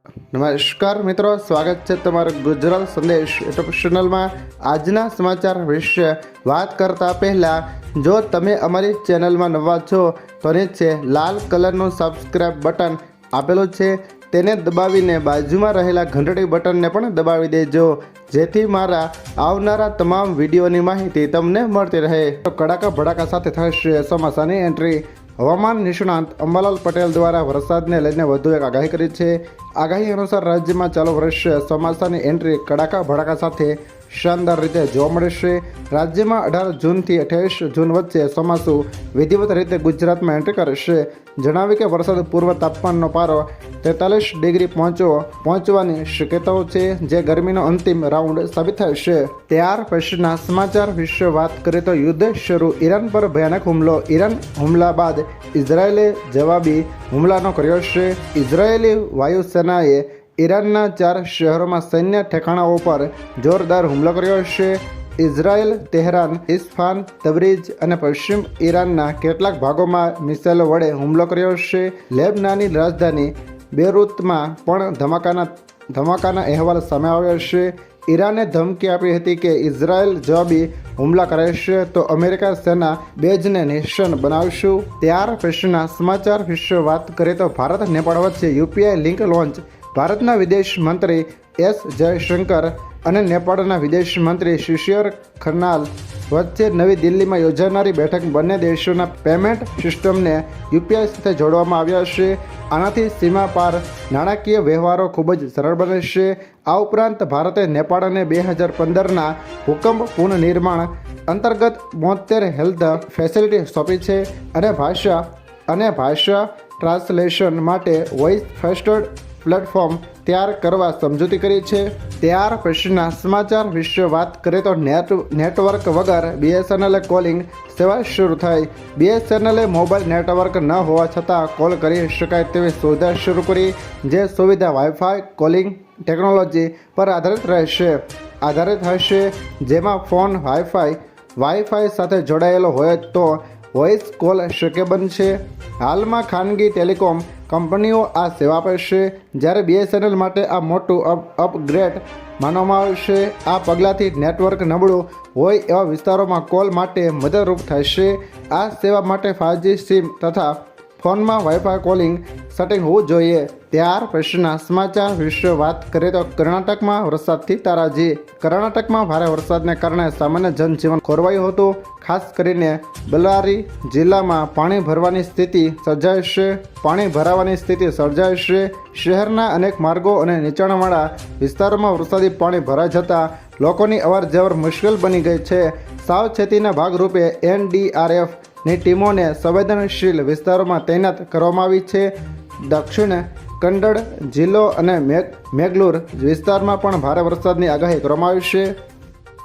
નમસ્કાર મિત્રો, સ્વાગત છે તમારું ગુજરાત સંદેશ યુટ્યુબ ચેનલમાં। આજના સમાચાર વિશે વાત કરતા પહેલાં જો તમે અમારી ચેનલમાં નવા છો તો નીચે લાલ કલરનું સબસ્ક્રાઇબ બટન આપેલું છે તેને દબાવીને બાજુમાં રહેલા ઘંટડી બટનને પણ દબાવી દેજો, જેથી મારા આવનારા તમામ વિડીયોની માહિતી તમને મળતી રહે। તો કડાકા ભડાકા સાથે થશે ચોમાસાની એન્ટ્રી। હવામાન નિષ્ણાંત અંબાલાલ પટેલ દ્વારા વરસાદને લઈને વધુ એક આગાહી કરી છે। આગાહી અનુસાર રાજ્યમાં ચાલુ વર્ષે ચોમાસાની એન્ટ્રી કડાકા ભડાકા સાથે શાનદાર રીતે જોવા મળશે। રાજ્યમાં 18 જૂનથી 28 જૂન વચ્ચે ચોમાસું વિધિવત રીતે ગુજરાતમાં એન્ટ્રી કરશે। જણાવ્યું કે વરસાદ પૂર્વ તાપમાનનો પારો 43 ડિગ્રી પહોંચવાની શક્યતાઓ છે, જે ગરમીનો અંતિમ રાઉન્ડ સાબિત થશે। ત્યાર પછીના સમાચાર વિશે વાત કરીએ તો યુદ્ધ શરૂ, ઈરાન પર ભયાનક હુમલો। ઈરાન હુમલા બાદ ઇઝરાયેલે જવાબી હુમલાનો કર્યો છે। ઇઝરાયેલી વાયુસેનાએ ઈરાનના 4 શહેરોમાં સૈન્ય ઠેકાણાઓ પર જોરદાર હુમલો કર્યો છે। ઇઝરાયેલ તેહરાન, ઇસ્ફાન, તબરીજ અને પશ્ચિમ ઈરાનના કેટલાક ભાગોમાં મિસાઇલો વડે હુમલો કર્યો છે। લેબનાનની રાજધાની બેરૂતમાં પણ ધમાકાના અહેવાલ સામે આવ્યા છે। ઈરાને ધમકી આપી હતી કે ઇઝરાયેલ જવાબી હુમલા કરાશે તો અમેરિકા સેના બેઝને નિશાન બનાવશું। ત્યાર પછીના સમાચાર વિશે વાત કરીએ તો ભારત નેપાળ વચ્ચે યુપીઆઈ લિંક લોન્ચ। ભારતના વિદેશ મંત્રી એસ જયશંકર અને નેપાળના વિદેશ મંત્રી શિશિર ખનાલ વચ્ચે નવી દિલ્હીમાં યોજાનારી બેઠક બંને દેશોના પેમેન્ટ સિસ્ટમને યુપીઆઈ સાથે જોડવામાં આવ્યા છે। આનાથી સીમા પાર નાણાકીય વ્યવહારો ખૂબ જ સરળ બનશે। આ ઉપરાંત ભારતે નેપાળને 2015ના ભૂકંપ પુનઃનિર્માણ અંતર્ગત 72 હેલ્થ ફેસિલિટી સોંપી છે અને ભાષા ટ્રાન્સલેશન માટે વોઇસ ફર્સ્ટ પ્લેટફોર્મ તૈયાર કરવા સમજૂતી કરી છે। ત્યાર પછીના સમાચાર વિશે વાત કરીએ તો નેટવર્ક વગર BSNL કોલિંગ સેવા શરૂ થઈ। BSNL મોબાઈલ નેટવર્ક ન હોવા છતાં કોલ કરી શકાય તેવી સુવિધા શરૂ કરી, જે સુવિધા વાઈફાઈ કોલિંગ ટેકનોલોજી પર આધારિત હશે, જેમાં ફોન વાઈફાઈ સાથે જોડાયેલો હોય તો વોઇસ કોલ શક્ય બનશે। હાલમાં ખાનગી ટેલિકોમ કંપનીઓ આ સેવા આપશે, જ્યારે BSNL માટે આ મોટું અપગ્રેડ માનવામાં આવશે। આ પગલાંથી નેટવર્ક નબળું હોય એવા વિસ્તારોમાં કોલ માટે મદદરૂપ થશે। આ સેવા માટે 5G સિમ તથા ફોનમાં વાઈફાઈ કોલિંગ સેટિંગ હોવું જોઈએ। ત્યાર પછીના સમાચાર વિશે વાત કરીએ તો કર્ણાટકમાં વરસાદથી તારાજી। કર્ણાટકમાં ભારે વરસાદને કારણે સામાન્ય જનજીવન ખોરવાયું હતું। ખાસ કરીને બಳ್ಳારી જિલ્લામાં પાણી ભરાવાની સ્થિતિ સર્જાઈ છે। શહેરના અનેક માર્ગો અને નીચાણવાળા વિસ્તારોમાં વરસાદી પાણી ભરાઈ જતાં લોકોની અવરજવર મુશ્કેલ બની ગઈ છે। સાવચેતીના ભાગરૂપે NDRFની ટીમોને સંવેદનશીલ વિસ્તારોમાં તૈનાત કરવામાં આવી છે। દક્ષિણ કન્નડ જિલ્લો અને મેંગલુર વિસ્તારમાં પણ ભારે વરસાદની આગાહી કરવામાં આવી છે।